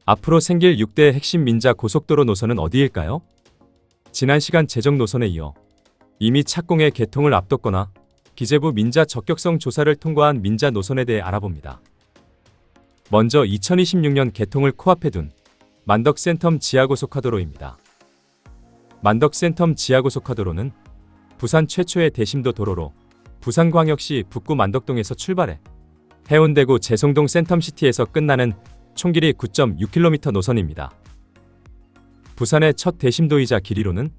앞으로 생길 6대 핵심 민자 고속도로 노선은 어디일까요? 지난 시간 제정 노선에 이어 이미 착공의 개통을 앞뒀거나 기재부 민자 적격성 조사를 통과한 민자 노선에 대해 알아봅니다. 먼저 2026년 개통을 코앞에 둔 만덕-센텀 지하고속화도로입니다. 만덕-센텀 지하고속화도로는 부산 최초의 대심도 도로로 부산광역시 북구 만덕동에서 출발해 해운대구 재송동 센텀시티에서 끝나는 총 길이 9.6km 노선입니다. 부산의 첫 대심도이자 길이로는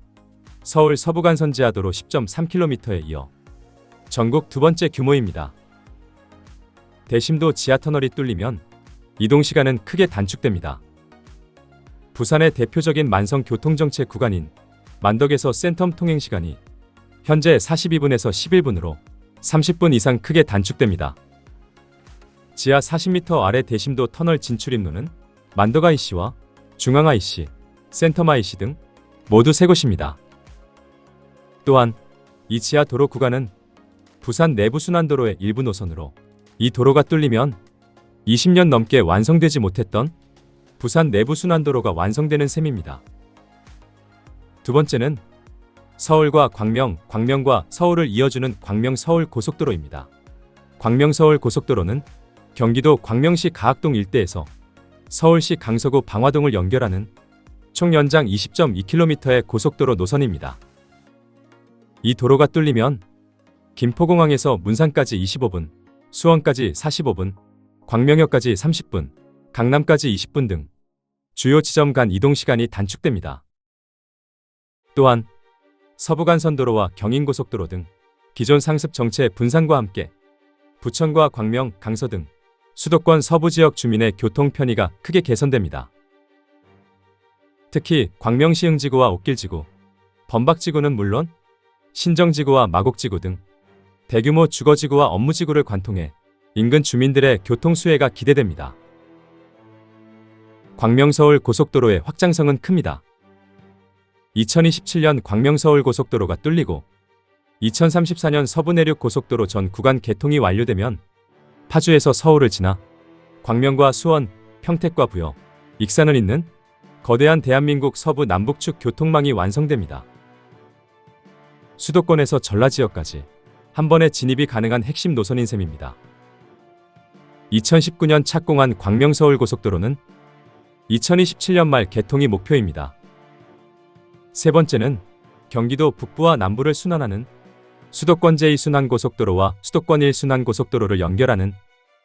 서울 서부간선지하도로 10.3km에 이어 전국 두 번째 규모입니다. 대심도 지하터널이 뚫리면 이동시간은 크게 단축됩니다. 부산의 대표적인 만성 교통정체 구간인 만덕에서 센텀 통행시간이 현재 42분에서 11분으로 30분 이상 크게 단축됩니다. 지하 40m 아래 대심도 터널 진출 입로는 만덕 IC와 중앙 IC, 센텀 IC 등 모두 3곳입니다. 또한 이 지하 도로 구간은 부산 내부순환도로의 일부 노선으로 이 도로가 뚫리면 20년 넘게 완성되지 못했던 부산 내부순환도로가 완성되는 셈입니다. 두 번째는 서울과 광명, 광명과 서울을 이어주는 광명-서울 고속도로입니다. 광명-서울 고속도로는 경기도 광명시 가학동 일대에서 서울시 강서구 방화동을 연결하는 총 연장 20.2km의 고속도로 노선입니다. 이 도로가 뚫리면 김포공항에서 문산까지 25분, 수원까지 45분, 광명역까지 30분, 강남까지 20분 등 주요 지점 간 이동시간이 단축됩니다. 또한 서부간선도로와 경인고속도로 등 기존 상습 정체 분산과 함께 부천과 광명, 강서 등 수도권 서부지역 주민의 교통 편의가 크게 개선됩니다. 특히 광명시흥지구와 옥길지구, 범박지구는 물론 신정지구와 마곡지구 등 대규모 주거지구와 업무지구를 관통해 인근 주민들의 교통수혜가 기대됩니다. 광명서울 고속도로의 확장성은 큽니다. 2027년 광명서울 고속도로가 뚫리고 2034년 서부내륙 고속도로 전 구간 개통이 완료되면 파주에서 서울을 지나 광명과 수원, 평택과 부여, 익산을 잇는 거대한 대한민국 서부 남북축 교통망이 완성됩니다. 수도권에서 전라지역까지 한 번에 진입이 가능한 핵심 노선인 셈입니다. 2019년 착공한 광명서울 고속도로는 2027년 말 개통이 목표입니다. 세 번째는 경기도 북부와 남부를 순환하는 수도권 제2순환고속도로와 수도권 1순환고속도로를 연결하는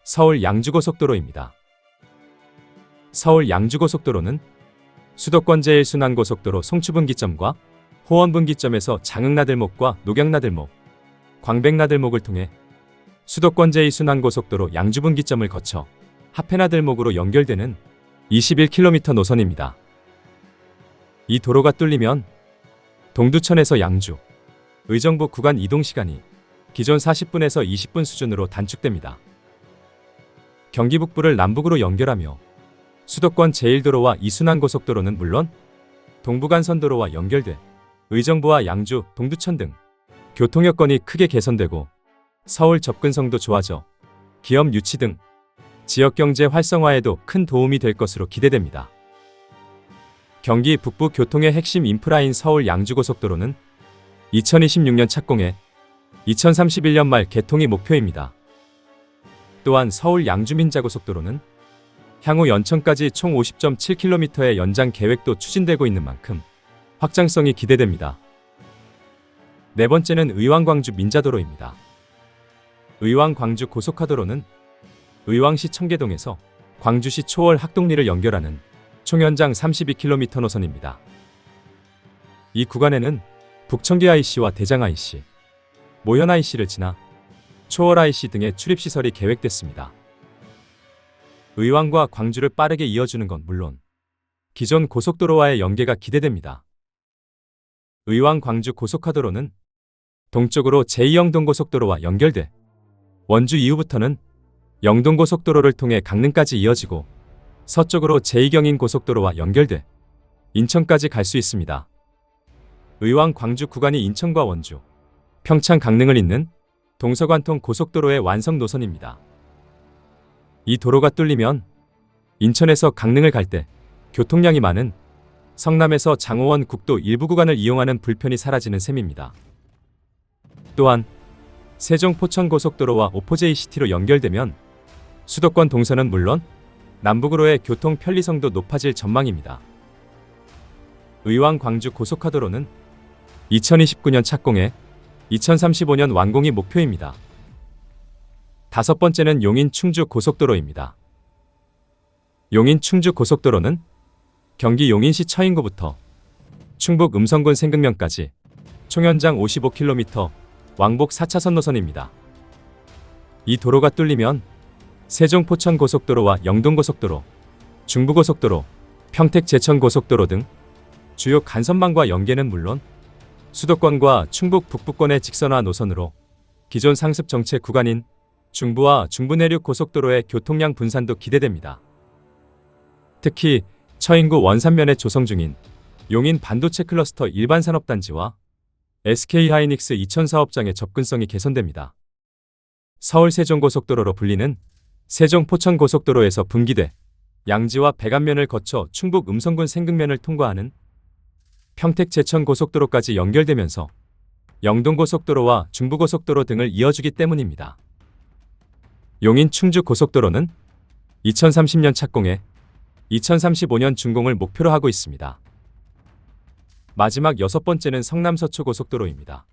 서울 양주고속도로입니다. 서울 양주고속도로는 수도권 제1순환고속도로 송추분기점과 호원분기점에서 장흥나들목과 녹양나들목, 광백나들목을 통해 수도권 제2순환고속도로 양주분기점을 거쳐 하페나들목으로 연결되는 21km 노선입니다. 이 도로가 뚫리면 동두천에서 양주, 의정부 구간 이동시간이 기존 40분에서 20분 수준으로 단축됩니다. 경기 북부를 남북으로 연결하며 수도권 제1도로와 2순환고속도로는 물론 동부간선도로와 연결돼 의정부와 양주, 동두천 등 교통 여건이 크게 개선되고 서울 접근성도 좋아져 기업 유치 등 지역경제 활성화에도 큰 도움이 될 것으로 기대됩니다. 경기 북부 교통의 핵심 인프라인 서울 양주고속도로는 2026년 착공해 2031년 말 개통이 목표입니다. 또한 서울 양주민자고속도로는 향후 연천까지 총 50.7km의 연장 계획도 추진되고 있는 만큼 확장성이 기대됩니다. 네 번째는 의왕-광주 민자도로입니다. 의왕-광주 고속화도로는 의왕시 청계동에서 광주시 초월 학동리를 연결하는 총 연장 32km 노선입니다. 이 구간에는 북청계 IC와 대장 IC, 모현 IC를 지나 초월 IC 등의 출입시설이 계획됐습니다. 의왕과 광주를 빠르게 이어주는 건 물론 기존 고속도로와의 연계가 기대됩니다. 의왕-광주 고속화도로는 동쪽으로 제2영동고속도로와 연결돼 원주 이후부터는 영동고속도로를 통해 강릉까지 이어지고 서쪽으로 제2경인고속도로와 연결돼 인천까지 갈 수 있습니다. 의왕-광주 구간이 인천과 원주, 평창, 강릉을 잇는 동서관통 고속도로의 완성 노선입니다. 이 도로가 뚫리면 인천에서 강릉을 갈 때 교통량이 많은 성남에서 장호원 국도 일부 구간을 이용하는 불편이 사라지는 셈입니다. 또한 세종 포천고속도로와 오포제이시티로 연결되면 수도권 동선은 물론 남북으로의 교통 편리성도 높아질 전망입니다. 의왕 광주 고속화도로는 2029년 착공에 2035년 완공이 목표입니다. 다섯 번째는 용인 충주 고속도로입니다. 용인 충주 고속도로는 경기 용인시 처인구부터 충북 음성군 생극면까지 총 연장 55km, 왕복 4차선 노선입니다. 이 도로가 뚫리면 세종 포천 고속도로와 영동 고속도로, 중부고속도로, 평택 제천 고속도로 등 주요 간선망과 연계는 물론 수도권과 충북 북부권의 직선화 노선으로 기존 상습 정체 구간인 중부와 중부내륙 고속도로의 교통량 분산도 기대됩니다. 특히 처인구 원산면에 조성 중인 용인 반도체 클러스터 일반산업단지와 SK하이닉스 이천 사업장의 접근성이 개선됩니다. 서울 세종고속도로로 불리는 세종 포천고속도로에서 분기돼 양지와 백안면을 거쳐 충북 음성군 생극면을 통과하는 평택 제천 고속도로까지 연결되면서 영동고속도로와 중부고속도로 등을 이어주기 때문입니다. 용인 충주 고속도로는 2030년 착공에 2035년 준공을 목표로 하고 있습니다. 마지막 여섯 번째는 성남서초고속도로입니다.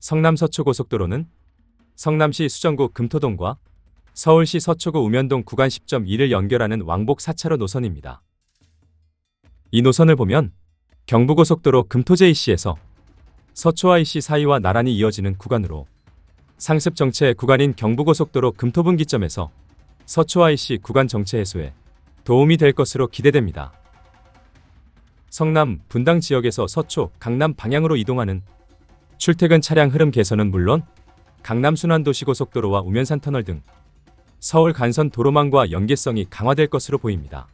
성남서초고속도로는 성남시 수정구 금토동과 서울시 서초구 우면동 구간 10.2를 연결하는 왕복 4차로 노선입니다. 이 노선을 보면 경부고속도로 금토제이시에서 서초IC 사이와 나란히 이어지는 구간으로 상습 정체 구간인 경부고속도로 금토분기점에서 서초IC 구간 정체 해소에 도움이 될 것으로 기대됩니다. 성남, 분당 지역에서 서초, 강남 방향으로 이동하는 출퇴근 차량 흐름 개선은 물론 강남 순환도시고속도로와 우면산 터널 등 서울 간선 도로망과 연계성이 강화될 것으로 보입니다.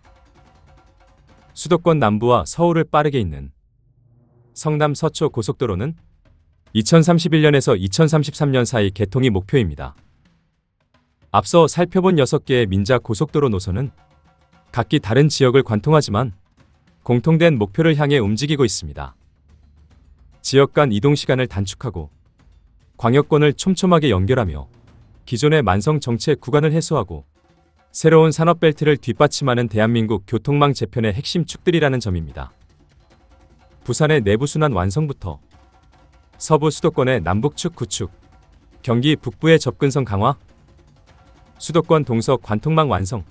수도권 남부와 서울을 빠르게 잇는 성남 서초 고속도로는 2031년에서 2033년 사이 개통이 목표입니다. 앞서 살펴본 6개의 민자 고속도로 노선은 각기 다른 지역을 관통하지만 공통된 목표를 향해 움직이고 있습니다. 지역 간 이동 시간을 단축하고 광역권을 촘촘하게 연결하며 기존의 만성 정체 구간을 해소하고 새로운 산업벨트를 뒷받침하는 대한민국 교통망 재편의 핵심 축들이라는 점입니다. 부산의 내부순환 완성부터 서부 수도권의 남북축 구축, 경기 북부의 접근성 강화, 수도권 동서 관통망 완성,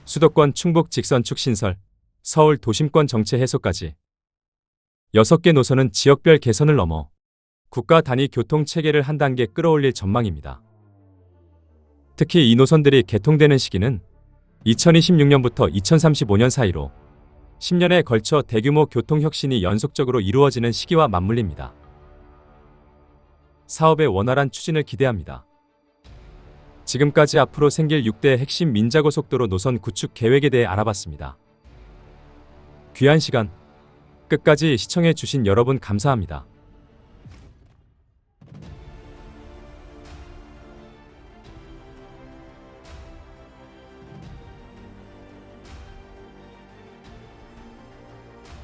수도권 충북 직선축 신설, 서울 도심권 정체 해소까지 6개 노선은 지역별 개선을 넘어 국가 단위 교통 체계를 한 단계 끌어올릴 전망입니다. 특히 이 노선들이 개통되는 시기는 2026년부터 2035년 사이로 10년에 걸쳐 대규모 교통혁신이 연속적으로 이루어지는 시기와 맞물립니다. 사업의 원활한 추진을 기대합니다. 지금까지 앞으로 생길 6대 핵심 민자고속도로 노선 구축 계획에 대해 알아봤습니다. 귀한 시간 끝까지 시청해 주신 여러분 감사합니다.